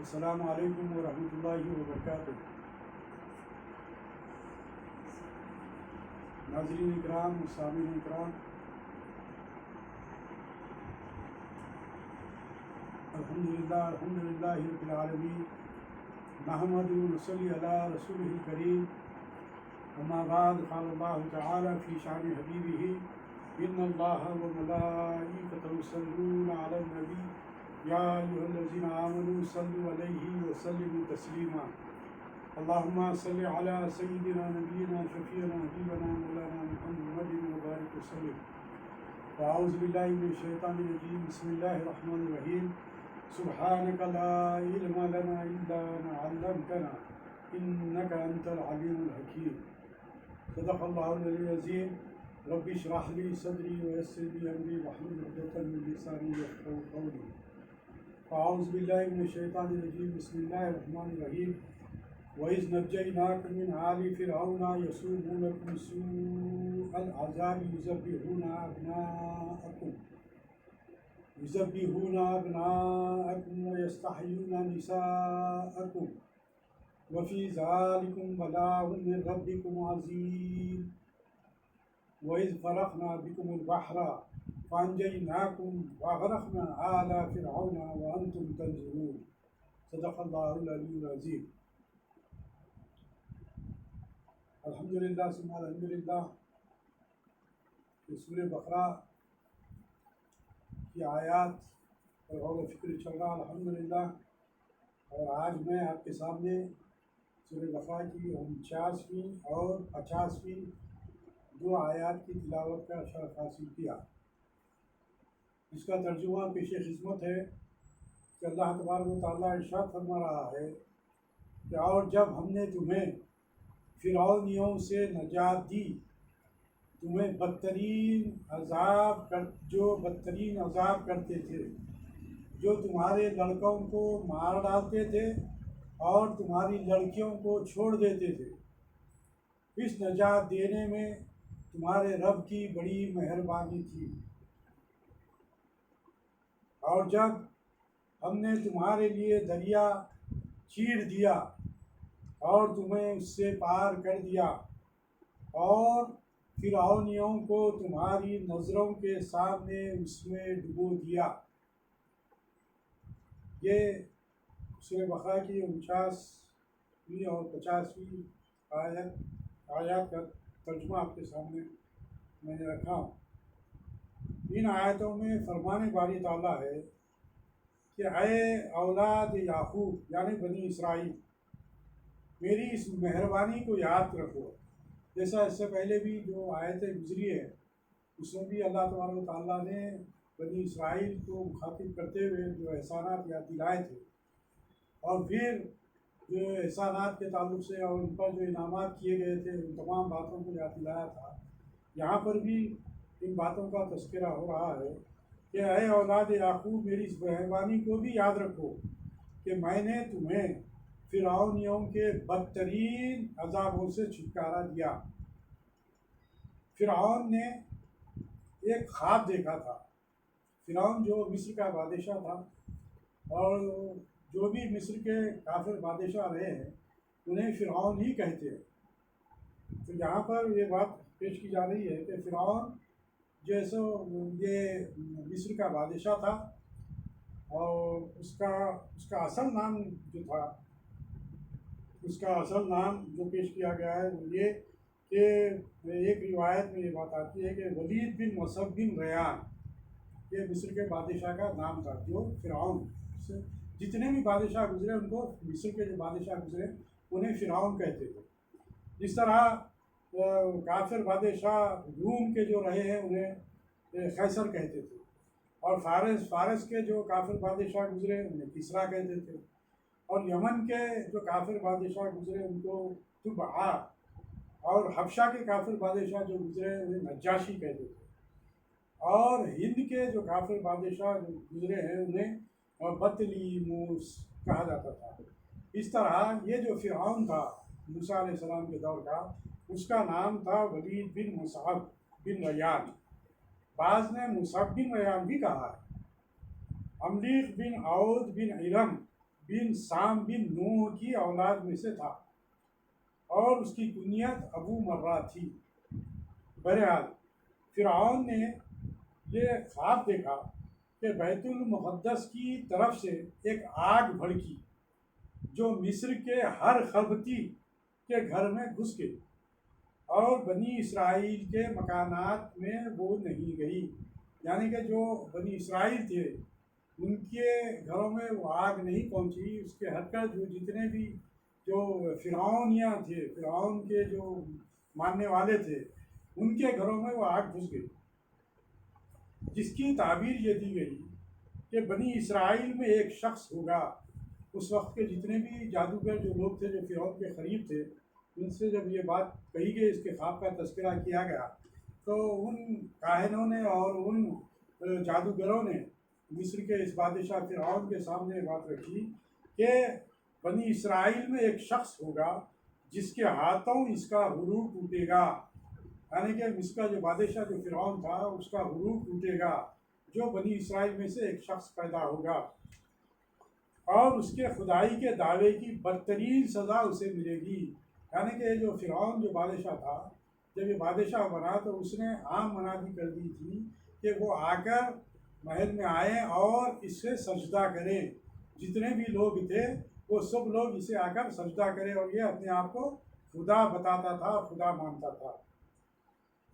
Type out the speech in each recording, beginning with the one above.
السلام علیکم ورحمۃ اللہ وبرکاتہ۔ ناظرین اکرام، سامعین اکرام، الحمدللہ رب العالمین، نحمد و نصلی علی رسولہ الکریم، اما بعد، قال اللہ تعالی فی شان حبیبہ ان اللہ وملائکتہ یصلون علی النبی یا ایھا الذین آمنوا صلوا علیہ وسلموا تسلیما۔ اللہم صل علی سیدنا نبینا شفیعنا حبیبنا مولانا محمد وبارک وسلم۔ اعوذ باللہ من الشیطان الرجیم، بسم اللہ الرحمن الرحیم۔ سبحانک لا علم لنا الا ما علمتنا انک انت العلیم الحکیم۔ صدق اللہ العلی العظیم۔ رب اشرح لی صدری ویسر لی امری واحلل عقدۃ من لسانی یفقہوا قولی۔ اعوذ باللہ من الشیطان الرجیم، بسم اللہ الرحمن الرحیم۔ وَإِذْ نَجَّيْنَاكُم مِّنْ آلِ فِرْعَوْنَ يَسُومُونَكُمْ سُوءَ الْعَذَابِ يُذَبِّحُونَ أَبْنَاءَكُمْ وَيَسْتَحْيُونَ نِسَاءَكُمْ وَفِي ذَلِكُمْ بَلَاءٌ مِّن رَّبِّكُمْ عَظِيمٌ۔ وَإِذْ فَرَقْنَا بِكُمُ الْبَحْرَ فَأَنجَيْنَاكُمْ وَأَغْرَقْنَا آلَ فِرْعَوْنَ وَأَنتُمْ تَنظُرُونَ۔ صدق اللہ العلی العظیم۔ الحمدللہ ثم الحمدللہ کہ سورہ بقرہ کی آیات پر غور و فکر چل رہا الحمدللہ، اور آج میں آپ کے سامنے سورہ بقرہ کی 49ویں اور 50ویں دو آیات کی تلاوت کا شرف حاصل کیا، جس کا ترجمہ پیش خدمت ہے کہ اللہ تبارک و تعالیٰ ارشاد فرما رہا ہے کہ اور جب ہم نے تمہیں فرعونیوں سے نجات دی، تمہیں بدترین عذاب کرتے تھے، جو تمہارے لڑکوں کو مار ڈالتے تھے اور تمہاری لڑکیوں کو چھوڑ دیتے تھے۔ اس نجات دینے میں تمہارے رب کی بڑی مہربانی تھی، اور جب ہم نے تمہارے لیے دریا چیر دیا اور تمہیں اس سے پار کر دیا، اور فرعونیوں کو تمہاری نظروں کے سامنے اس میں ڈبو دیا۔ یہ سورہ بقرہ کی 49ویں اور 50ویں آیات کا ترجمہ آپ کے سامنے میں نے رکھا ہوں۔ ان آیتوں میں فرمان باری تعالیٰ ہے کہ اے اولاد یعقوب یعنی بنی اسرائیل، میری اس مہربانی کو یاد رکھو۔ جیسا اس سے پہلے بھی جو آیتیں گزری ہے اس میں بھی اللہ تبارک و تعالیٰ نے بنی اسرائیل کو مخاطب کرتے ہوئے جو احسانات یاد دلائے تھے، اور پھر جو احسانات کے تعلق سے اور ان پر جو انعامات کیے گئے تھے ان تمام باتوں کو یاد دلایا تھا۔ یہاں پر بھی ان باتوں کا تذکرہ ہو رہا ہے کہ اے اولاد یعقوب، میری اس مہربانی کو بھی یاد رکھو کہ میں نے تمہیں فرعونیوں کے بدترین عذابوں سے چھٹکارا دیا۔ فرعون نے ایک خواب دیکھا تھا۔ فرعون جو مصر کا بادشاہ تھا، اور جو بھی مصر کے کافر بادشاہ رہے ہیں انہیں فرعون ہی کہتے ہیں۔ تو یہاں پر یہ بات پیش کی جا رہی ہے کہ فرعون جیسے یہ مصر کا بادشاہ تھا، اور اس کا اصل نام جو تھا، اس کا اصل نام جو پیش کیا گیا ہے وہ یہ کہ ایک روایت میں یہ بات آتی ہے کہ ولید بن مصعب بن ریان یہ مصر کے بادشاہ کا نام تھا، جو فرعون سے جتنے بھی بادشاہ گزرے ان کو مصر کے جو بادشاہ گزرے انہیں فرعون کہتے تھے۔ جس طرح کافر بادشاہ روم کے جو رہے ہیں انہیں قیصر کہتے تھے، اور فارس کے جو کافر بادشاہ گزرے انہیں کسریٰ کہتے تھے، اور یمن کے جو کافر بادشاہ گزرے ان کو تبعا، اور حبشہ کے کافر بادشاہ جو گزرے انہیں نجاشی کہتے تھے، اور ہند کے جو کافر بادشاہ جو گزرے ہیں انہیں بطلیموس کہا جاتا تھا۔ اس طرح یہ جو فرعون تھا موسیٰ علیہ السلام کے دور کا، اس کا نام تھا ولید بن مصعب بن ریان۔ بعض نے مصعب بن ریان بھی کہا ہے۔ عملیق بن عود بن ارم بن سام بن نوح کی اولاد میں سے تھا اور اس کی کنیت ابو مرہ تھی۔ بہرحال فرعون نے یہ خواب دیکھا کہ بیت المقدس کی طرف سے ایک آگ بھڑکی جو مصر کے ہر خلبتی کے گھر میں گھس گئی اور بنی اسرائیل کے مکانات میں وہ نہیں گئی، یعنی کہ جو بنی اسرائیل تھے ان کے گھروں میں وہ آگ نہیں پہنچی، اس کے ہٹ کر جو جتنے بھی جو فرعونیاں تھے، فرعون کے جو ماننے والے تھے، ان کے گھروں میں وہ آگ گھس گئی، جس کی تعبیر یہ دی گئی کہ بنی اسرائیل میں ایک شخص ہوگا۔ اس وقت کے جتنے بھی جادوگر جو لوگ تھے جو فرعون کے قریب تھے، ان سے جب یہ بات کہی گئی، اس کے خواب کا تذکرہ کیا گیا، تو ان کاہنوں نے اور ان جادوگروں نے مصر کے اس بادشاہ فرعون کے سامنے بات رکھی کہ بنی اسرائیل میں ایک شخص ہوگا جس کے ہاتھوں اس کا غرور ٹوٹے گا، یعنی کہ مصر کا جو بادشاہ جو فرعون تھا اس کا غرور ٹوٹے گا، جو بنی اسرائیل میں سے ایک شخص پیدا ہوگا اور اس کے خدائی کے دعوے کی بدترین سزا اسے ملے گی۔ یعنی کہ جو فرعون جو بادشاہ تھا، جب یہ بادشاہ بنا تو اس نے عام منادی کر دی تھی کہ وہ آ کر محل میں آئے اور اس سے سجدہ کریں، جتنے بھی لوگ تھے وہ سب لوگ اسے آ کر سجدہ کریں، اور یہ اپنے آپ کو خدا بتاتا تھا، خدا مانتا تھا۔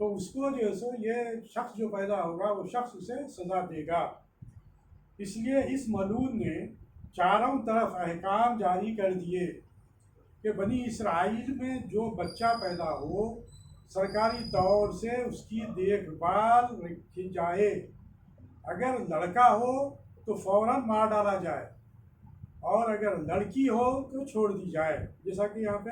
تو اس کو جو ہے سو یہ شخص جو پیدا ہوگا وہ شخص اسے سزا دے گا۔ اس لیے اس ملعون نے چاروں طرف احکام جاری کر دیے کہ بنی اسرائیل میں جو بچہ پیدا ہو سرکاری طور سے اس کی دیکھ بھال رکھی جائے، اگر لڑکا ہو تو فوراً مار ڈالا جائے اور اگر لڑکی ہو تو چھوڑ دی جائے، جیسا کہ یہاں پہ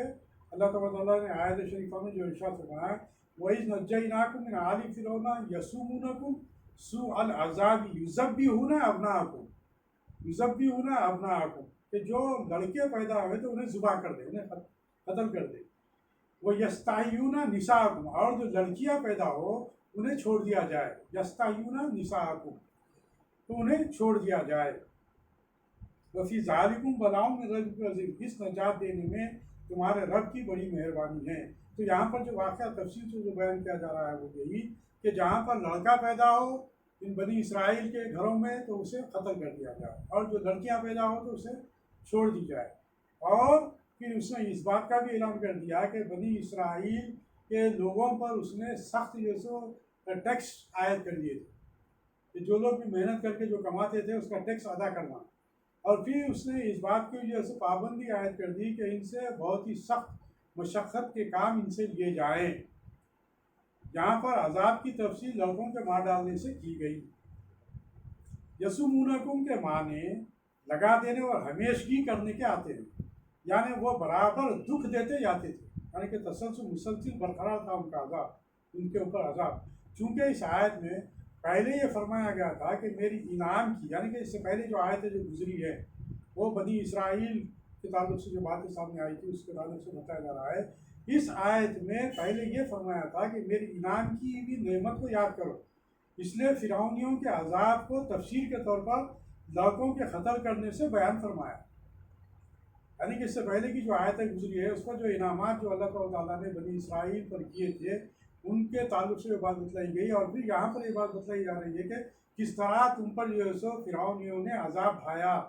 اللہ تعالیٰ نے آیت شریفہ میں جو ارشاد فرمایا وَإِذْ نَجَّيْنَاكُم مِّنْ آلِ فِرْعَوْنَ يَسُومُونَكُمْ سُوءَ الْعَذَابِ يُذَبِّحُونَ أَبْنَاءَكُم، کہ جو لڑکے پیدا ہوئے تو انہیں ذبح کر دے، انہیں قتل کر دے، وَيَسْتَحْيُونَ نِسَاءَكُمْ، اور جو لڑکیاں پیدا ہو انہیں چھوڑ دیا جائے، يَسْتَحْيُونَ نِسَاءَكُمْ، تو انہیں چھوڑ دیا جائے۔ وفی ذالکم بلاؤ میں رب عظیم، اس نجات دینے میں تمہارے رب کی بڑی مہربانی ہے۔ تو یہاں پر جو واقعہ تفصیل سے جو بیان کیا جا رہا ہے وہ یہی کہ جہاں پر لڑکا پیدا ہو ان بنی اسرائیل کے گھروں میں تو اسے قتل کر دیا جائے، اور جو لڑکیاں پیدا ہو تو اسے چھوڑ دی جائے۔ اور پھر اس نے اس بات کا بھی اعلان کر دیا کہ بنی اسرائیل کے لوگوں پر اس نے سخت جو سو ٹیکس عائد کر دیے تھے کہ جو لوگ بھی محنت کر کے جو کماتے تھے اس کا ٹیکس ادا کرنا، اور پھر اس نے اس بات کی جو ہے پابندی عائد کر دی کہ ان سے بہت ہی سخت مشقت کے کام ان سے لیے جائیں۔ یہاں پر عذاب کی تفصیل لڑکوں کے مار ڈالنے سے کی گئی۔ یسومونکم کے معنی لگا دینے اور ہمیشگی کرنے کے آتے ہیں، یعنی وہ برابر دکھ دیتے جاتے تھے، یعنی کہ تسلسل مسلسل برقرار تھا ان کا عذاب، ان کے اوپر عذاب۔ چونکہ اس آیت میں پہلے یہ فرمایا گیا تھا کہ میری انعام کی، یعنی کہ اس سے پہلے جو آیت جو گزری ہے وہ بنی اسرائیل کے تعلق سے جو باتیں سامنے آئی تھی اس کے تعلق سے بتایا جا رہا ہے۔ اس آیت میں پہلے یہ فرمایا تھا کہ میری انعام کی بھی نعمت کو یاد کرو، اس لیے فرعونیوں کے عذاب کو تفسیر کے طور پر لڑکوں کے قتل کرنے سے بیان فرمایا، یعنی کہ اس سے پہلے کی جو آیتیں گزری ہے اس پر جو انعامات جو اللہ تعالیٰ نے بنی اسرائیل پر کیے تھے ان کے تعلق سے یہ بات بتلائی گئی، اور پھر یہاں پر یہ بات بتلائی جا رہی ہے کہ کس طرح تم پر جو ہے سو فرعونیوں نے عذاب ڈھایا،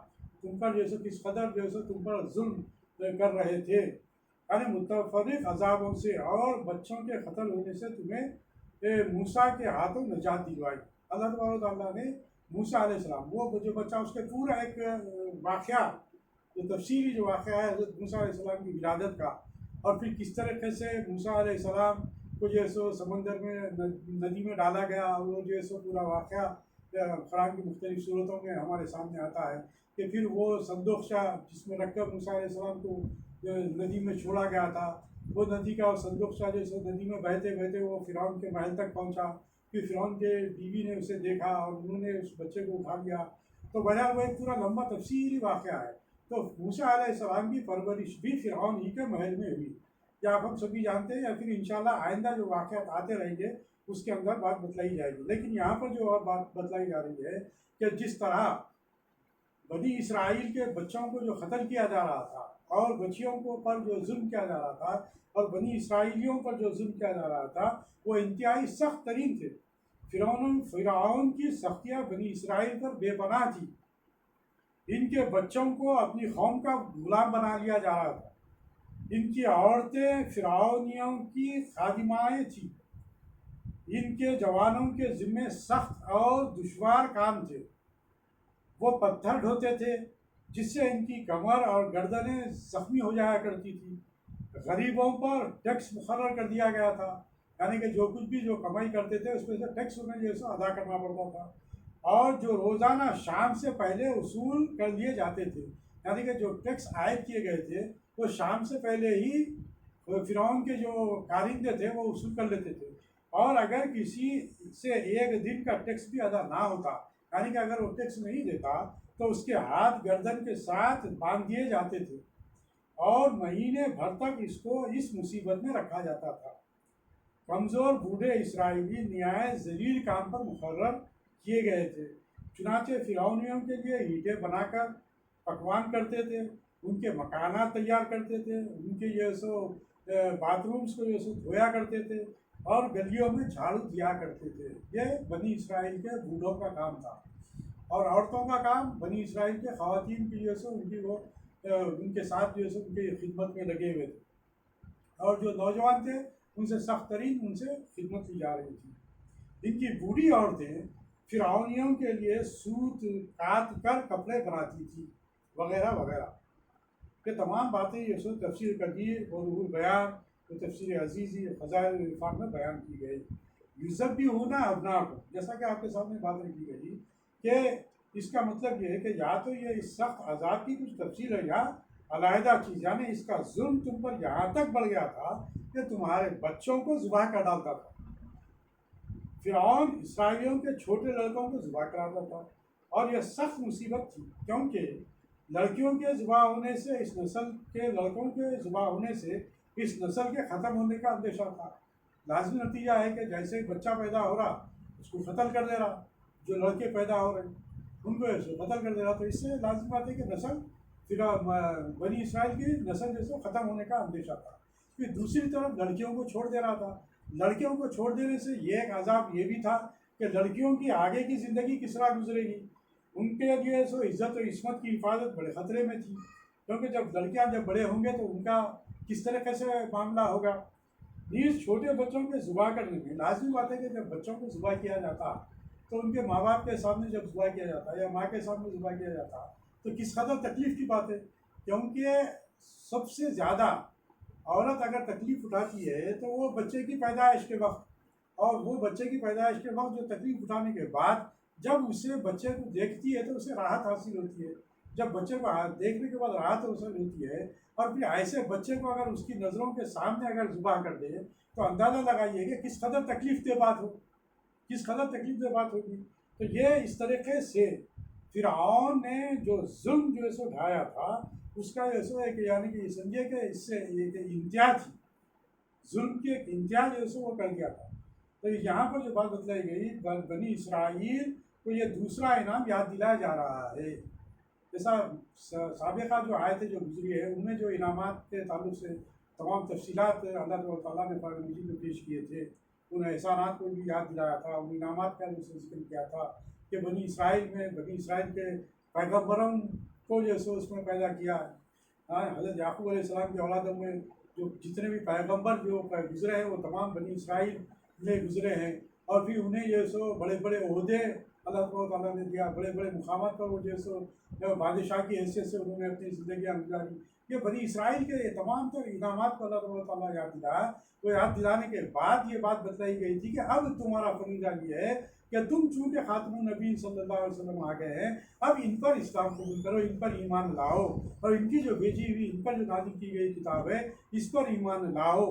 تم پر جو ہے سو کس قدر جو ہے سو تم پر ظلم کر رہے تھے، یعنی متفرق عذابوں سے اور بچوں کے قتل ہونے سے تمہیں موسیٰ کے ہاتھوں نجات دلوائی۔ اللہ تعالیٰ نے موسیٰ علیہ السلام، وہ جو بچہ اس کے پورا ایک واقعہ جو تفصیلی جو واقعہ ہے حضرت موسیٰ علیہ السلام کی ولادت کا، اور پھر کس طریقے سے موسیٰ علیہ السلام کو جو ہے سو سمندر میں ندی میں ڈالا گیا، اور وہ جو ہے سو پورا واقعہ قرآن کی مختلف صورتوں میں ہمارے سامنے آتا ہے کہ پھر وہ صندوقچہ جس میں رکھ کر موسیٰ علیہ السلام کو ندی میں چھوڑا گیا تھا، وہ ندی کا صندوقچہ جو ہے سو ندی میں بہتے بہتے وہ فرعون کے محل تک پہنچا، پھر فرعون کے بیوی نے اسے دیکھا اور انہوں نے اس بچے کو اٹھا لیا، تو بجا وہ ایک پورا لمبا تفصیلی واقعہ ہے۔ تو موسیٰ علیہ السلام کی پرورش بھی فرعون ہی کے محل میں ہوئی، یا آپ ہم سبھی جانتے ہیں، یا پھر انشاءاللہ آئندہ جو واقعات آتے رہیں گے اس کے اندر بات بتلائی جائے گی۔ لیکن یہاں پر جو اور بات بتلائی جا رہی ہے کہ جس طرح بنی اسرائیل کے بچوں کو جو قتل کیا جا رہا تھا اور بچیوں کو پر جو ظلم کیا جا رہا تھا اور بنی اسرائیلیوں پر جو ظلم کیا جا رہا تھا وہ انتہائی سخت ترین تھے۔ فرعون کی سختیاں بنی اسرائیل پر بے پناہ تھی۔ ان کے بچوں کو اپنی قوم کا غلام بنا لیا جا رہا تھا۔ ان کی عورتیں فرعونیوں کی خادمائیں تھیں۔ ان کے جوانوں کے ذمے سخت اور دشوار کام تھے۔ وہ پتھر ڈھوتے تھے جس سے ان کی کمر اور گردنیں زخمی ہو جایا کرتی تھی۔ غریبوں پر ٹیکس مقرر کر دیا گیا تھا، یعنی کہ جو کچھ بھی جو کمائی کرتے تھے اس میں سے ٹیکس انہیں جو ہے سو ادا کرنا پڑتا تھا، اور جو روزانہ شام سے پہلے وصول کر لیے جاتے تھے، یعنی کہ جو ٹیکس عائد کیے گئے تھے وہ شام سے پہلے ہی فرعون کے جو کارندے تھے وہ وصول کر لیتے تھے۔ اور اگر کسی سے ایک دن کا ٹیکس بھی ادا نہ ہوتا، یعنی کہ اگر وہ ٹیکس نہیں دیتا تو اس کے ہاتھ گردن کے ساتھ باندھ دیے جاتے تھے اور مہینے بھر تک اس کو اس مصیبت میں رکھا جاتا تھا۔ کمزور بوڑھے اسرائیلی نہایت ذلیل کام پر مقرر کیے گئے تھے، چنانچہ فرعونیوں کے لیے اینٹیں بنا کر پکوان کرتے تھے، ان کے مکانات تیار کرتے تھے، ان کے جو سو باتھ رومس کو جو سو دھویا کرتے تھے اور گلیوں میں جھاڑو دیا کرتے تھے۔ یہ بنی اسرائیل کے بوڑھوں کا کام تھا۔ اور عورتوں کا کام بنی اسرائیل کے خواتین کی جو ہے سو ان کی وہ ان کے ساتھ جو ہے سو ان کی خدمت میں لگے ہوئے تھے، اور جو نوجوان تھے ان سے سخت ترین ان سے خدمت لی جا رہی تھی۔ ان کی بوڑھی عورتیں فرعونیوں کے لیے سوت کاٹ کر کپڑے بناتی تھیں وغیرہ وغیرہ۔ یہ تمام باتیں یہ سو تفسیر کبیر اور روح البیان اور تفسیر عزیزی اور فضائل العرفان میں بیان کی گئی۔ یذبحون ابناءکم، جیسا کہ آپ کے سامنے بات رکھی گئی کہ اس کا مطلب یہ ہے کہ یا تو یہ اس سخت عذاب کی کچھ تفصیل ہے یا علیحدہ چیز، یعنی اس کا ظلم تم پر یہاں تک بڑھ گیا تھا کہ تمہارے بچوں کو ذبح کر ڈالتا تھا۔ فرعون اسرائیلیوں کے چھوٹے لڑکوں کو ذبح کراتا تھا، اور یہ سخت مصیبت تھی کیونکہ لڑکیوں کے ذبح ہونے سے اس نسل کے لڑکوں کے ذبح ہونے سے اس نسل کے ختم ہونے کا اندیشہ تھا۔ لازمی نتیجہ ہے کہ جیسے ہی بچہ پیدا ہو رہا اس کو قتل کر دے رہا، جو لڑکے پیدا ہو رہے ان کو ایسے قتل کر دے رہا، تو اس سے لازمی بات ہے کہ نسل پھر بنی اسرائیل کی نسل جیسے ختم ہونے کا اندیشہ تھا۔ پھر دوسری طرف لڑکیوں کو چھوڑ دے رہا تھا۔ لڑکیوں کو چھوڑ دینے سے یہ ایک عذاب یہ بھی تھا کہ لڑکیوں کی آگے کی زندگی کس طرح گزرے گی، ان کے لیے سو عزت و عصمت کی حفاظت بڑے خطرے میں تھی، کیونکہ جب لڑکیاں جب بڑے ہوں گے تو ان کا کس طریقے سے معاملہ ہوگا۔ نیز چھوٹے بچوں کے ذبح کرنے میں لازمی بات ہے کہ جب بچوں کو ذبح کیا جاتا تو ان کے ماں باپ کے سامنے جب ذبح کیا جاتا یا ماں کے سامنے ذبح کیا جاتا تو کس قدر تکلیف کی بات ہے، کیونکہ سب سے زیادہ عورت اگر تکلیف اٹھاتی ہے تو وہ بچے کی پیدائش کے وقت، اور وہ بچے کی پیدائش کے وقت جو تکلیف اٹھانے کے بعد جب اسے بچے کو دیکھتی ہے تو اسے راحت حاصل ہوتی ہے۔ جب بچے کو دیکھنے کے بعد راحت حاصل ہوتی ہے، اور پھر ایسے بچے کو اگر اس کی نظروں کے سامنے اگر ذبح کر دے تو اندازہ لگائیے کہ کس قدر تکلیف دہ بات ہو، کس قدر تکلیف دہ بات ہوگی۔ تو یہ اس طریقے سے فرعون نے جو ظلم جو ہے سو ڈھایا تھا اس کا جو ہے سو ایک یعنی کہ یہ سمجھے کہ اس سے ایک انتہا تھی، ظلم کی ایک انتہا جو ہے سو وہ کر دیا تھا۔ تو یہاں پر جو بات بتلائی گئی بنی اسرائیل کو یہ دوسرا انعام یاد دلایا جا رہا ہے، جیسا سابقہ جو آیتیں جو گزری ہے ان میں جو انعامات کے تعلق سے تمام تفصیلات اللہ تعالیٰ نے قرآن مجید میں پیش کیے تھے، ان احسانات کو بھی یاد دلایا تھا، ان انعامات کا جو ذکر کیا تھا کہ بنی اسرائیل کے پیغمبروں کو جو سو اس میں پیدا کیا ہے۔ حضرت یعقوب علیہ السلام کی اولادوں میں جو جتنے بھی پیغمبر جو گزرے ہیں وہ تمام بنی اسرائیل میں گزرے ہیں، اور پھر انہیں جو سو بڑے بڑے عہدے اللہ تعالیٰ نے دیا، بڑے بڑے مقامات پر وہ جو سو بادشاہ کی حیثیت سے انہوں نے اپنی زندگیاں گزاری۔ یہ بنی اسرائیل کے تمام تر انعامات کو اللہ تعالیٰ یاد دلایا۔ وہ یاد دلانے کے بعد یہ بات بتلائی گئی تھی کہ اب تمہارا فریضہ یہ ہے کہ تم چونکہ خاتم النبی صلی اللہ علیہ وسلم آ گئے ہیں، اب ان پر اسلام قبول کرو، ان پر ایمان لاؤ، اور ان کی جو بھیجی ہوئی ان پر جو نازل کی گئی کتاب ہے اس پر ایمان لاؤ،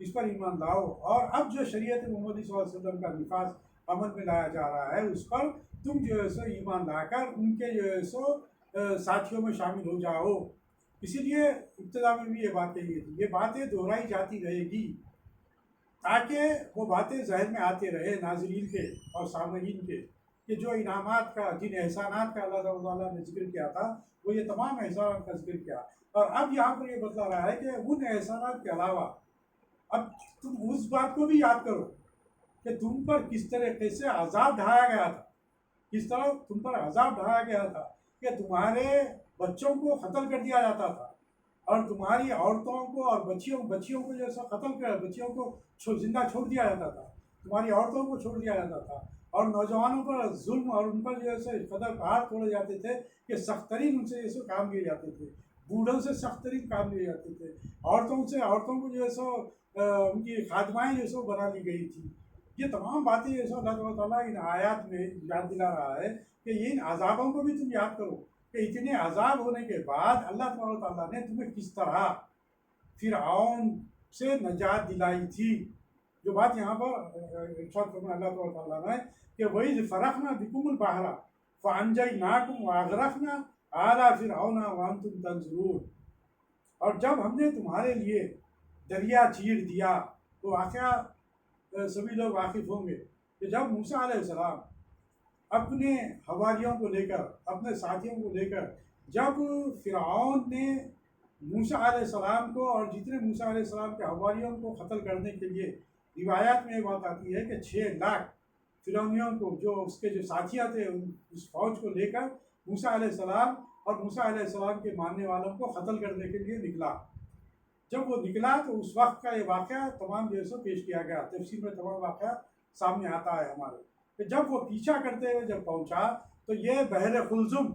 اس پر ایمان لاؤ، اور اب جو شریعت محمدی صلی اللہ علیہ وسلم کا نفاذ عمل میں لایا جا رہا ہے اس پر تم جو ہے سو ایمان لا کر ان کے جو ہے سو ساتھیوں میں شامل ہو جاؤ۔ اسی لیے ابتدا میں بھی یہ بات کہی تھی، یہ باتیں دہرائی جاتی رہے گی تاکہ وہ باتیں ذہن میں آتے رہے ناظرین کے اور سامعین کے، کہ جو انعامات کا، جن احسانات کا اللہ تعالیٰ نے ذکر کیا تھا، وہ یہ تمام احسانات کا ذکر کیا. اور اب یہاں پر یہ بتلا رہا ہے کہ ان احسانات کے علاوہ اب تم اس بات کو بھی یاد کرو کہ تم پر کس طریقے سے عذاب ڈھایا گیا تھا، کس طرح تم پر عذاب ڈھایا گیا تھا کہ تمہارے بچوں کو قتل کر دیا جاتا تھا، اور تمہاری عورتوں کو اور بچیوں کو جیسا قتل کر، بچیوں کو زندہ چھوڑ دیا جاتا تھا، تمہاری عورتوں کو چھوڑ دیا جاتا تھا، اور نوجوانوں پر ظلم اور ان پر جیسے قدر پہاڑ توڑے جاتے تھے کہ سخت ترین ان سے جیسے کام لیے جاتے تھے، بوڑھوں سے سخت ترین کام لیے جاتے تھے، عورتوں کو جو ہے سو ان کی خادمائیں جو سو بنا لی گئی تھی. یہ تمام باتیں جو سو اللہ تعالیٰ ان آیات میں یاد دلا رہا ہے کہ ان عذابوں کو بھی تم یاد کرو کہ اتنے عذاب ہونے کے بعد اللہ تعالیٰ نے تمہیں کس طرح فرعون سے نجات دلائی تھی. جو بات یہاں پر ارشاد فرمایا اللہ تعالیٰ نے کہ وَإِذْ فَرَقْنَا بِكُمُ الْبَحْرَ فَأَنْجَيْنَاكُمْ وَأَغْرَقْنَا آلَ فِرْعَوْنَ وَأَنْتُمْ تَنظُرُونَ. اور جب ہم نے تمہارے لیے دریا چیر دیا، تو واقعہ سبھی لوگ واقف ہوں گے کہ جب موسیٰ علیہ السلام اپنے حواریوں کو لے کر، اپنے ساتھیوں کو لے کر، جب فرعون نے موسیٰ علیہ السلام کو اور جتنے موسیٰ علیہ السلام کے حواریوں کو قتل کرنے کے لیے، روایات میں یہ بات آتی ہے کہ 6 لاکھ فرعونیوں کو، جو اس کے جو ساتھیاں تھے، اس فوج کو لے کر موسیٰ علیہ السلام اور موسیٰ علیہ السلام کے ماننے والوں کو قتل کرنے کے لیے نکلا. جب وہ نکلا تو اس وقت کا یہ واقعہ تمام جو ہے سو پیش کیا گیا، تفسیر میں تمام واقعہ سامنے آتا ہے ہمارے کہ جب وہ پیچھا کرتے ہوئے جب پہنچا تو یہ بحر قلزم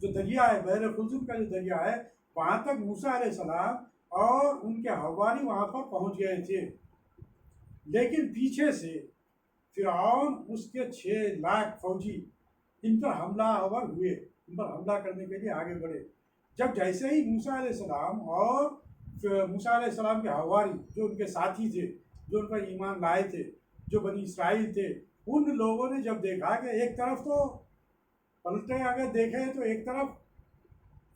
جو دریا ہے، بحر قلزم کا جو دریا ہے، وہاں تک موسیٰ علیہ السلام اور ان کے حواری وہاں پر پہنچ گئے تھے. لیکن پیچھے سے فرعون اس کے 6 لاکھ فوجی ان پر حملہ آور ہوئے، ان پر حملہ کرنے کے لیے آگے بڑھے. جب جیسے ہی موسیٰ علیہ السلام اور موسیٰ علیہ السلام کے حواری جو ان کے ساتھی تھے، جو ان پر ایمان لائے تھے، جو بنی اسرائیل تھے، ان لوگوں نے جب دیکھا کہ ایک طرف تو پلٹے اگر دیکھیں تو ایک طرف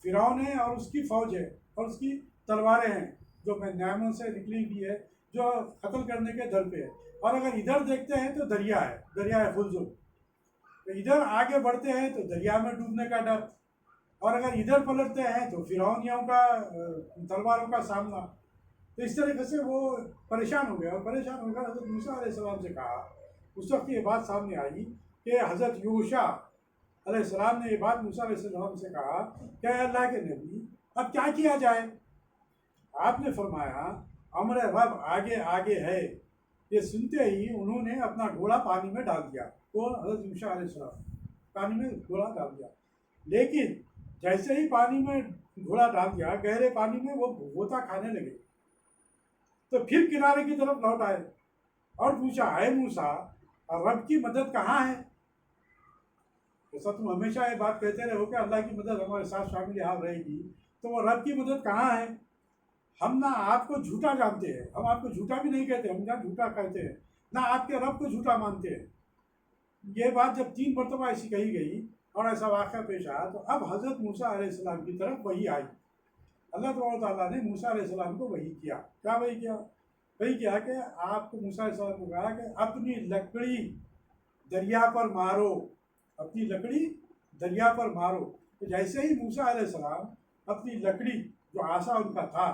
فرعون ہے اور اس کی فوج ہے اور اس کی تلواریں ہیں جو میدانوں سے نکلی ہوئی ہے، جو قتل کرنے کے در پہ ہے، اور اگر ادھر دیکھتے ہیں تو دریا ہے، دریا قلزم. تو ادھر آگے بڑھتے ہیں تو دریا میں ڈوبنے کا ڈر، اور اگر ادھر پلٹتے ہیں تو فرعونیوں کا تلواروں کا سامنا. تو اس طریقے سے وہ پریشان ہو گئے، اور پریشان ہو کر حضرت موسیٰ علیہ السلام سے کہا. اس وقت یہ بات سامنے آئی کہ حضرت یوشع علیہ السلام نے یہ بات موسیٰ علیہ السلام سے کہا کہ اے اللہ کے نبی، اب کیا کیا جائے؟ آپ نے فرمایا امر رب آگے آگے ہے. یہ سنتے ہی انہوں نے اپنا گھوڑا پانی میں ڈال دیا. کون؟ حضرت یوشع علیہ السلام پانی میں گھوڑا ڈال دیا. لیکن جیسے ہی پانی میں گھوڑا ڈال دیا، گہرے پانی میں وہ غوطہ کھانے لگے. تو پھر کنارے کی طرف لوٹ آئے اور پوچھا اے موسیٰ، رب کی مدد کہاں ہے؟ جیسا تم ہمیشہ یہ بات کہتے رہو کہ اللہ کی مدد ہمارے ساتھ شامل حال رہے گی، تو وہ رب کی مدد کہاں ہے؟ ہم نہ آپ کو جھوٹا جانتے ہیں، ہم آپ کو جھوٹا بھی نہیں کہتے، ہم نہ جھوٹا کہتے ہیں، نہ آپ کے رب کو جھوٹا مانتے ہیں. یہ بات جب 3 مرتبہ ایسی کہی گئی اور ایسا واقعہ پیش آیا، تو اب حضرت موسیٰ علیہ السلام کی طرف وحی آئی. اللہ تعالیٰ نے موسیٰ علیہ السلام کو وحی کیا. کیا وحی کیا؟ وہی کیا کہ آپ کو موسیٰ علیہ السلام کو کہا کہ اپنی لکڑی دریا پر مارو، اپنی لکڑی دریا پر مارو. تو جیسے ہی موسیٰ علیہ السلام اپنی لکڑی جو عصا ان کا تھا،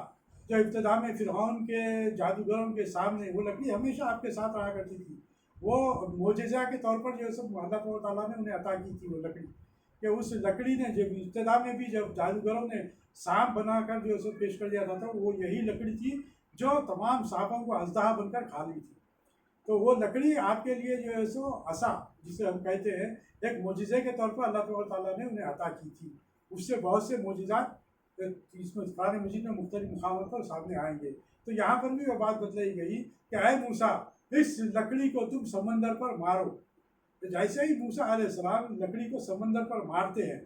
جو ابتدا میں فرعون کے جادوگروں کے سامنے، وہ لکڑی ہمیشہ آپ کے ساتھ رہا کرتی تھی، وہ معجزہ کے طور پر جو سب اللہ تعالیٰ نے انہیں عطا کی تھی وہ لکڑی، کہ اس لکڑی نے جب ابتدا میں بھی جب جادوگروں نے سانپ بنا کر جو سب پیش کر دیا تھا، وہ یہی لکڑی تھی جو تمام سانپوں کو اژدہا بن کر کھا لی تھی. تو وہ لکڑی آپ کے لیے جو ہے سو عصا، جسے ہم کہتے ہیں، ایک معجزے کے طور پر اللہ تعالیٰ نے انہیں عطا کی تھی. اس سے بہت سے معجزات اس میں قرآن مجید میں مختلف مقامات پر سامنے آئیں گے. تو یہاں پر بھی وہ بات بتلائی گئی کہ اے موسیٰ، اس لکڑی کو تم سمندر پر مارو. تو جیسے ہی موسیٰ علیہ السلام لکڑی کو سمندر پر مارتے ہیں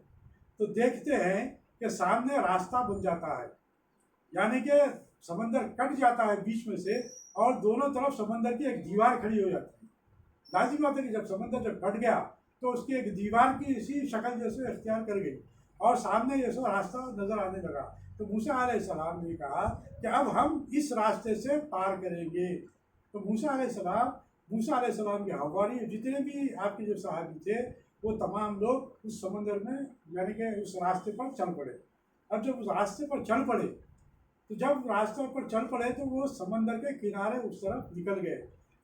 تو دیکھتے ہیں کہ سامنے راستہ بن جاتا ہے، یعنی کہ سمندر کٹ جاتا ہے بیچ میں سے، اور دونوں طرف سمندر کی ایک دیوار کھڑی ہو جاتی ہے. لازم بات ہے کہ جب سمندر جب کٹ گیا تو اس کی ایک دیوار کی اسی شکل جیسے اختیار کر گئی اور سامنے جیسا راستہ نظر آنے لگا. تو موسیٰ علیہ السلام نے کہا کہ اب ہم اس راستے سے پار کریں گے. تو موسیٰ علیہ السلام موسیٰ علیہ السلام کے حواری جتنے بھی آپ کے جو صحابی تھے وہ تمام لوگ اس سمندر میں یعنی کہ اس راستے پر چل پڑے۔ اب جب اس راستے پر چل پڑے تو جب راستہ پر چل پڑے تو وہ سمندر کے کنارے اس طرف نکل گئے۔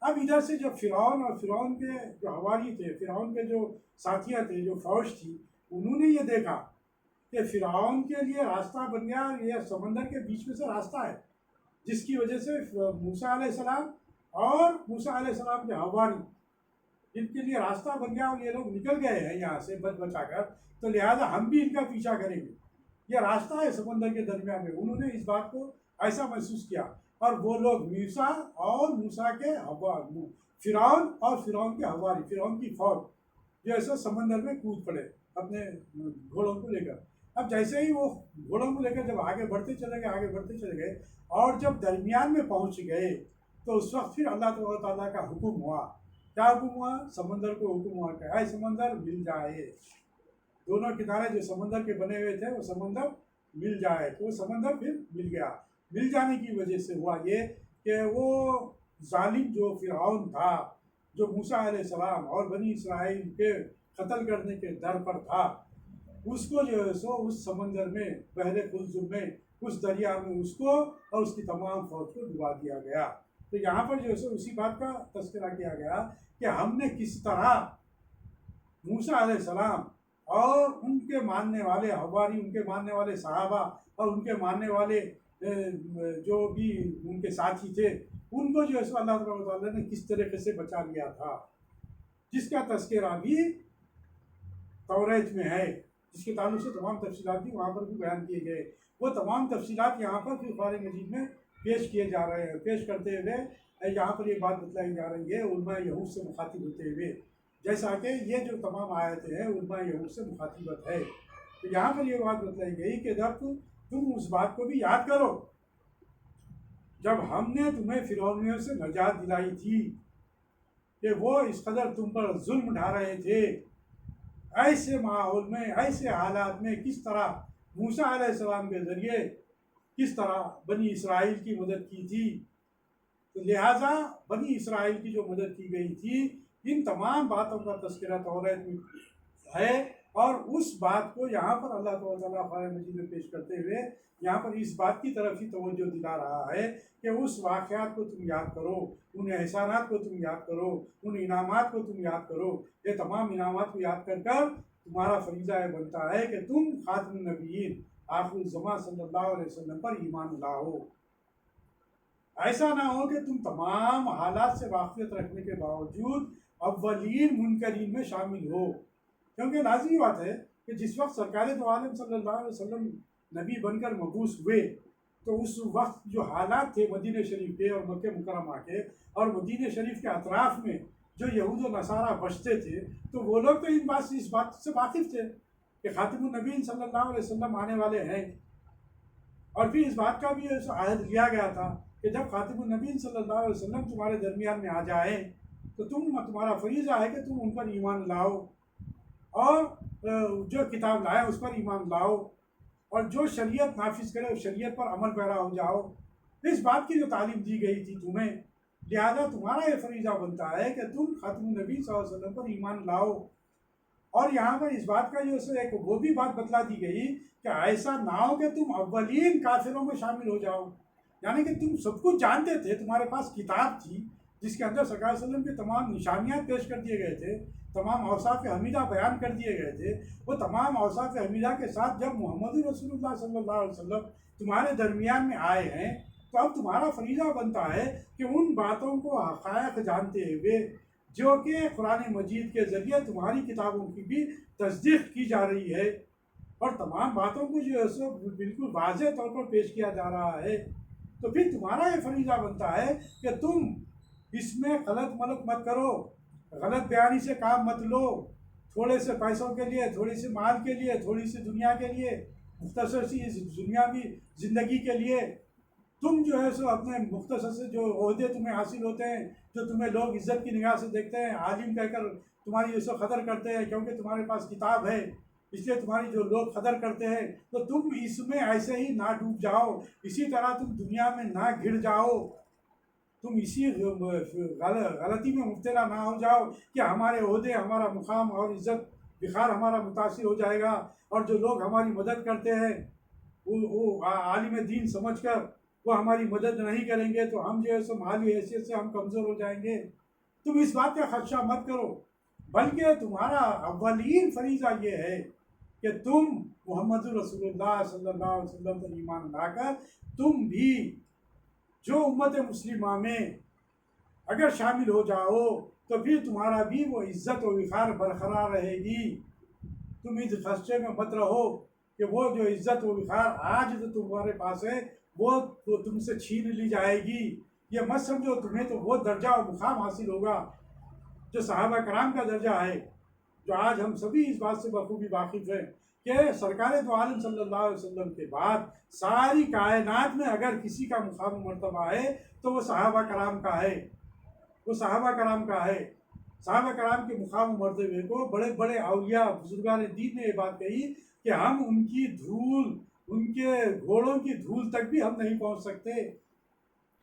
اب ادھر سے جب فرعون اور فرعون کے جو حواری تھے، فرعون کے جو ساتھیاں تھے، جو فوج تھی، انہوں نے یہ دیکھا کہ فرعون کے لیے راستہ بن گیا، یہ سمندر کے بیچ میں سے راستہ ہے، جس کی وجہ سے موسیٰ علیہ السلام اور موسیٰ علیہ السلام کے حواری ان کے لیے راستہ بن گیا اور یہ لوگ نکل گئے ہیں یہاں سے بچ بچا کر، تو لہٰذا ہم بھی ان کا پیچھا کریں گے، یہ راستہ ہے سمندر کے درمیان میں۔ انہوں نے اس بات کو ایسا محسوس کیا اور وہ لوگ موسیٰ اور موسیٰ کے فرعون اور فرعون کے حواری، فرعون کی فوج جو ایسا سمندر میں کود پڑے اپنے گھوڑوں کو لے کر۔ اب جیسے ہی وہ گھوڑوں کو لے کر جب آگے بڑھتے چلے گئے، آگے بڑھتے چلے گئے اور جب درمیان میں پہنچ گئے تو اس وقت پھر اللہ تعالیٰ کا حکم ہوا۔ کیا حکم ہوا؟ سمندر کو حکم ہوا کہ اے سمندر مل جائے، دونوں کنارے جو سمندر کے بنے ہوئے تھے وہ سمندر مل جائے۔ تو وہ سمندر پھر مل گیا۔ مل جانے کی وجہ سے ہوا یہ کہ وہ ظالم جو فرعون تھا، جو موسیٰ علیہ السلام اور بنی اسرائیل کے قتل کرنے کے در پر تھا، اس کو جو ہے سو اس سمندر میں بحر قلزم میں اس دریا میں اس کو اور اس کی تمام فوج کو ڈبا دیا گیا۔ تو یہاں پر جو ہے سو اسی بات کا تذکرہ کیا گیا کہ ہم نے کس طرح موسیٰ علیہ السلام اور ان کے ماننے والے حواری، ان کے ماننے والے صحابہ اور ان کے ماننے والے جو بھی ان کے ساتھی تھے، ان کو جو ہے سو اللہ تعالیٰ نے کس طریقے سے بچا لیا تھا، جس کا تذکرہ بھی توریت میں ہے، جس کے تعلق سے تمام تفصیلات بھی وہاں پر بھی بیان کیے گئے۔ وہ تمام تفصیلات یہاں پر پھر قرآن مجید میں پیش کیے جا رہے ہیں۔ پیش کرتے ہوئے یہاں پر یہ بات بتلائی جا رہی ہے علماء یہود سے مخاطب ہوتے ہوئے، جیسا کہ یہ جو تمام آیتیں ہیں علماء یہود سے مخاطبت ہے۔ تو یہاں پر یہ بات بتلائی گئی کہ جب تم اس بات کو بھی یاد کرو جب ہم نے تمہیں فرعونیوں سے نجات دلائی تھی کہ وہ اس قدر تم پر ظلم ڈھا رہے تھے، ایسے ماحول میں، ایسے حالات میں کس طرح موسیٰ علیہ السلام کے ذریعے کس طرح بنی اسرائیل کی مدد کی تھی۔ تو لہٰذا بنی اسرائیل کی جو مدد کی گئی تھی، ان تمام باتوں کا تذکرہ توریت میں ہے، اور اس بات کو یہاں پر اللہ تعالیٰ قرآن مجید میں پیش کرتے ہوئے یہاں پر اس بات کی طرف ہی توجہ دلا رہا ہے کہ اس واقعات کو تم یاد کرو، ان احسانات کو تم یاد کرو، ان انعامات کو تم یاد کرو۔ یہ تمام انعامات کو یاد کر کر تمہارا فریضہ یہ بنتا ہے کہ تم خاتم النبیین آخر الزمان صلی اللہ علیہ وسلم پر ایمان لاؤ۔ ایسا نہ ہو کہ تم تمام حالات سے واقفیت رکھنے کے باوجود اولین منکرین میں شامل ہو، کیونکہ لازمی بات ہے کہ جس وقت سرکار دو عالم صلی اللہ علیہ وسلم نبی بن کر مبعوث ہوئے تو اس وقت جو حالات تھے مدینہ شریف کے اور مکہ مکرمہ کے اور مدینہ شریف کے اطراف میں جو یہود و نصارہ بستے تھے، تو وہ لوگ تو اس بات سے واقف تھے کہ خاتم النبیین صلی اللہ علیہ وسلم آنے والے ہیں، اور پھر اس بات کا بھی عہد لیا گیا تھا کہ جب خاتم النبیین صلی اللہ علیہ وسلم تمہارے درمیان میں آ جائیں تو تمہارا فریضہ ہے کہ تم ان پر ایمان لاؤ، اور جو کتاب لائے اس پر ایمان لاؤ، اور جو شریعت نافذ کرے اس شریعت پر عمل پیرا ہو جاؤ۔ اس بات کی جو تعلیم دی گئی تھی تمہیں، لہذا تمہارا یہ فریضہ بنتا ہے کہ تم خاتم النبی صلی اللہ علیہ وسلم پر ایمان لاؤ۔ اور یہاں پر اس بات کا جو ایک وہ بھی بات بتلا دی گئی کہ ایسا نہ ہو کہ تم اولین کافروں میں شامل ہو جاؤ، یعنی کہ تم سب کچھ جانتے تھے، تمہارے پاس کتاب تھی جس کے اندر سرکار صلی اللہ علیہ وسلم کے تمام نشانیات پیش کر دیے گئے تھے، تمام اوصاف حمیدہ بیان کر دیے گئے تھے۔ وہ تمام اوصاف حمیدہ کے ساتھ جب محمد رسول اللہ صلی اللہ علیہ وسلم تمہارے درمیان میں آئے ہیں تو اب تمہارا فریضہ بنتا ہے کہ ان باتوں کو حقائق جانتے ہوئے جو کہ قرآن مجید کے ذریعے تمہاری کتابوں کی بھی تصدیق کی جا رہی ہے، اور تمام باتوں کو جو ہے سو بالکل واضح طور پر پیش کیا جا رہا ہے، تو پھر تمہارا یہ فریضہ بنتا ہے کہ تم اس میں غلط ملت مت کرو، غلط بیانی سے کام مت لو، تھوڑے سے پیسوں کے لیے، تھوڑی سی مال کے لیے، تھوڑی سی دنیا کے لیے، مختصر سی دنیاوی زندگی کے لیے تم جو ہے سو اپنے مختصر سے جو عہدے تمہیں حاصل ہوتے ہیں، جو تمہیں لوگ عزت کی نگاہ سے دیکھتے ہیں، عالم کہہ کر تمہاری اس قدر کرتے ہیں کیونکہ تمہارے پاس کتاب ہے، اس لیے تمہاری جو لوگ قدر کرتے ہیں، تو تم اس میں ایسے ہی نہ ڈوب جاؤ، اسی طرح تم دنیا میں نہ گھر جاؤ۔ تم اسی غلطی میں مبتلا نہ ہو جاؤ کہ ہمارے عہدے، ہمارا مقام اور عزت وقار ہمارا متاثر ہو جائے گا، اور جو لوگ ہماری مدد کرتے ہیں وہ عالم دین سمجھ کر وہ ہماری مدد نہیں کریں گے تو ہم جو ہے سو مالی حیثیت سے ہم کمزور ہو جائیں گے۔ تم اس بات کا خدشہ مت کرو، بلکہ تمہارا اولین فریضہ یہ ہے کہ تم محمد رسول اللہ صلی اللہ علیہ وسلم پر ایمان لا کر تم بھی جو امت مسلمہ میں اگر شامل ہو جاؤ تو پھر تمہارا بھی وہ عزت و وقار برقرار رہے گی۔ تم اس خدشے میں مت رہو کہ وہ جو عزت و وقار آج تو تمہارے پاس ہے وہ تو تم سے چھین لی جائے گی۔ یہ مت سمجھو تمہیں تو وہ درجہ و مقام حاصل ہوگا جو صحابہ کرام کا درجہ ہے، جو آج ہم سبھی اس بات سے بخوبی واقف ہیں کہ سرکار دو عالم صلی اللہ علیہ وسلم کے بعد ساری کائنات میں اگر کسی کا مقام و مرتبہ ہے تو وہ صحابہ کرام کا ہے، وہ صحابہ کرام کا ہے۔ صحابہ کرام کے مقام و مرتبے کو بڑے بڑے اولیاء بزرگان دین نے یہ بات کہی کہ ہم ان کی دھول، ان کے گھوڑوں کی دھول تک بھی ہم نہیں پہنچ سکتے۔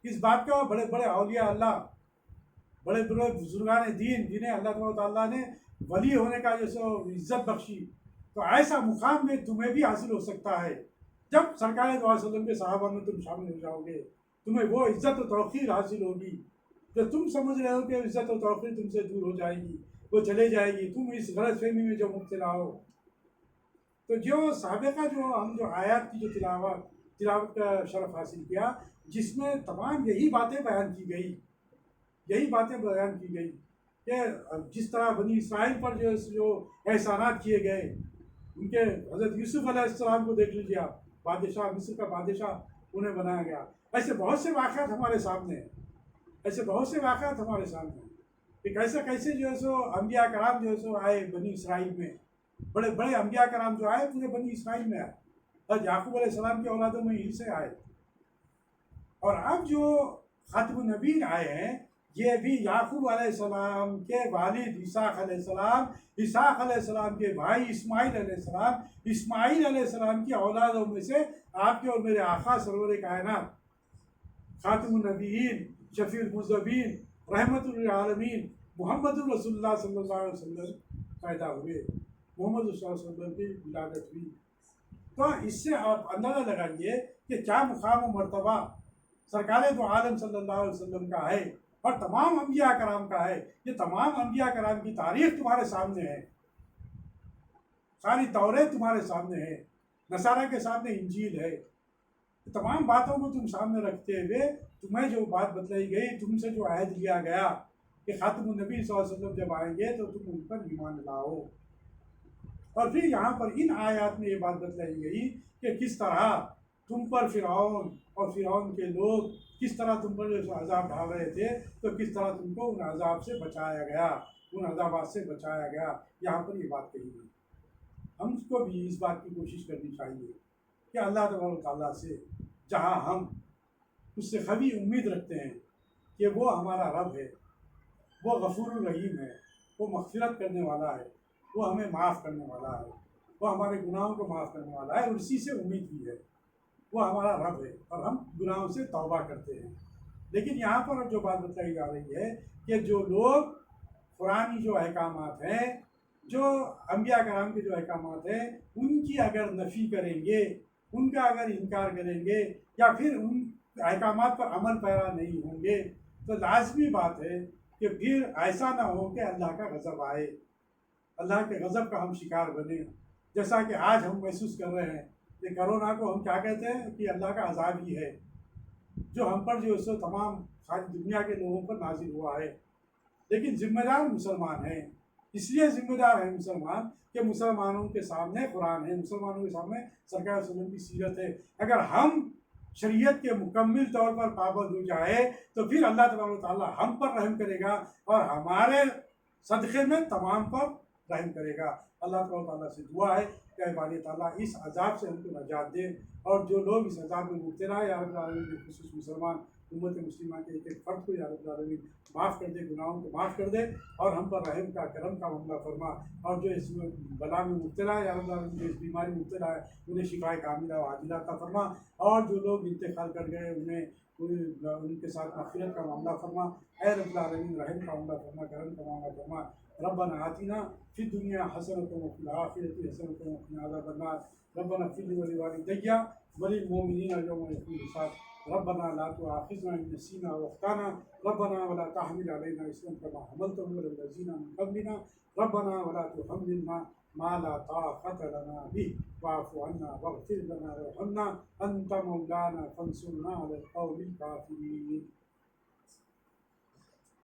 اس بات کا بڑے بڑے اولیاء اللہ، بڑے بڑے بزرگان دین جنہیں اللہ تعالیٰ نے ولی ہونے کا جو عزت بخشی، تو ایسا مقام میں تمہیں بھی حاصل ہو سکتا ہے جب سرکار دو علیہ وسلم کے صحابہ میں تم شامل ہو جاؤ گے۔ تمہیں وہ عزت و توقیر حاصل ہوگی جو تم سمجھ رہے ہو کہ عزت و توقیر تم سے دور ہو جائے گی، وہ چلے جائے گی، تم اس غلط فہمی میں جو مبتلا ہو۔ تو جو سابقہ ہم جو آیات کی جو تلاوت کا شرف حاصل کیا، جس میں تمام یہی باتیں بیان کی گئی، یہی باتیں بیان کی گئی کہ جس طرح بنی اسرائیل پر جو احسانات کیے گئے، ان کے حضرت یوسف علیہ السلام کو دیکھ لیجیے آپ، بادشاہ مصر کا بادشاہ انہیں بنایا گیا۔ ایسے بہت سے واقعات ہمارے سامنے ہیں، ایسے بہت سے واقعات ہمارے سامنے ہیں کہ کیسے جو ہے سو انبیاء کرام جو ہے سو آئے بنی اسرائیل میں، بڑے بڑے انبیاء کرام جو آئے پورے بنی اسرائیل میں آئے، اور یعقوب علیہ السلام کی اولادوں میں ہی سے آئے۔ اور اب جو خاتم النبیین آئے ہیں یہ بھی یعقوب علیہ السلام کے والد اسحاق علیہ السلام، اسحاق علیہ السلام کے بھائی اسماعیل علیہ السلام، اسماعیل علیہ السلام کی اولادوں میں سے آپ کے اور میرے آقا سرور کائنات خاتم النبیین، شفیع المذنبین، رحمت للعالمین محمد رسول اللہ صلی اللہ علیہ وسلم پیدا ہوئے، محمد صلی اللہ علیہ وسلم کی ولادت ہوئی۔ تو اس سے آپ اندازہ لگائیے کہ کیا مقام و مرتبہ سرکار دو عالم صلی اللہ علیہ وسلم کا ہے اور تمام انبیاء کرام کا ہے۔ یہ تمام انبیاء کرام کی تاریخ تمہارے سامنے ہے، ساری توریت تمہارے سامنے ہے، نصارہ کے سامنے انجیل ہے۔ تمام باتوں کو تم سامنے رکھتے ہوئے تمہیں جو بات بتلائی گئی، تم سے جو عہد لیا گیا کہ خاتم النبی صلی اللہ علیہ وسلم جب آئیں گے تو تم ان پر ایمان لاؤ، اور پھر یہاں پر ان آیات میں یہ بات بتلائی گئی کہ کس طرح تم پر فرعون اور فرعون کے لوگ کس طرح تم پر جو عذاب ڈال رہے تھے، تو کس طرح تم کو ان عذاب سے بچایا گیا، ان عذابات سے بچایا گیا۔ یہاں پر یہ بات کہی گئی۔ ہم کو بھی اس بات کی کوشش کرنی چاہیے کہ اللہ تبارک تعالیٰ سے جہاں ہم اس سے قوی امید رکھتے ہیں کہ وہ ہمارا رب ہے، وہ غفور الرحیم ہے، وہ مغفرت کرنے والا ہے، وہ ہمیں معاف کرنے والا ہے، وہ ہمارے گناہوں کو معاف کرنے والا ہے، اور اسی سے امید بھی ہے، وہ ہمارا رب ہے اور ہم گناہوں سے توبہ کرتے ہیں۔ لیکن یہاں پر جو بات بتائی جا رہی ہے کہ جو لوگ قرآنی جو احکامات ہیں، جو انبیاء کرام کے جو احکامات ہیں، ان کی اگر نفی کریں گے، ان کا اگر انکار کریں گے یا پھر ان احکامات پر عمل پیرا نہیں ہوں گے، تو لازمی بات ہے کہ پھر ایسا نہ ہو کہ اللہ کا غضب آئے، اللہ کے غضب کا ہم شکار بنے، جیسا کہ آج ہم محسوس کر رہے ہیں کہ کرونا کو ہم کیا کہتے ہیں کہ اللہ کا عذاب ہی ہے جو ہم پر جو اس سے تمام ساری دنیا کے لوگوں پر نازل ہوا ہے۔ لیکن ذمہ دار مسلمان ہیں، اس لیے ذمہ دار ہیں مسلمان کہ مسلمانوں کے سامنے قرآن ہے، مسلمانوں کے سامنے سرکار صلی اللہ علیہ وسلم کی سیرت ہے۔ اگر ہم شریعت کے مکمل طور پر پابند ہو جائے تو پھر اللہ تبارک و تعالیٰ ہم پر رحم کرے گا اور ہمارے صدقے میں تمام پر رحم کرے گا۔ اللہ تبارک و تعالیٰ سے دعا ہے کہ اے باری تعالیٰ اس عذاب سے ہم کو نجات دے، اور جو لوگ اس عذاب میں مبتلا ہے یا رب العالمین، بالخصوص مسلمان امت مسلمہ کے ایک ایک فرد کو یا رب العالمین معاف کر دے، گناہوں کو معاف کر دے، اور ہم پر رحم کا کرم کا معاملہ فرما، اور جو اس بلا میں مبتلا ہے یا رب العالمین جو اس بیماری میں مبتلا ہے انہیں شفا کاملہ و عاجلہ عطا فرما، اور جو لوگ انتقال کر گئے انہیں ان کے ساتھ مغفرت کا معاملہ فرما، اے رب العالمین رحم کا معاملہ فرما، کرم کا معاملہ فرما۔ ربنا آتنا فی الدنیا حسنۃ وفی الآخرۃ حسنۃ وقنا عذاب النار، ربنا اغفر لي ولوالدي وللمؤمنين يوم يقوم الحساب، ربنا لا تؤاخذنا إن نسينا وأخطأنا، ربنا ولا تحمل علينا إصرا كما حملته على الذين من قبلنا، ربنا ولا تحملنا ما لا طاقة لنا به، واعف عنا واغفر لنا وارحمنا، أنت مولانا فانصرنا على القوم الكافرين۔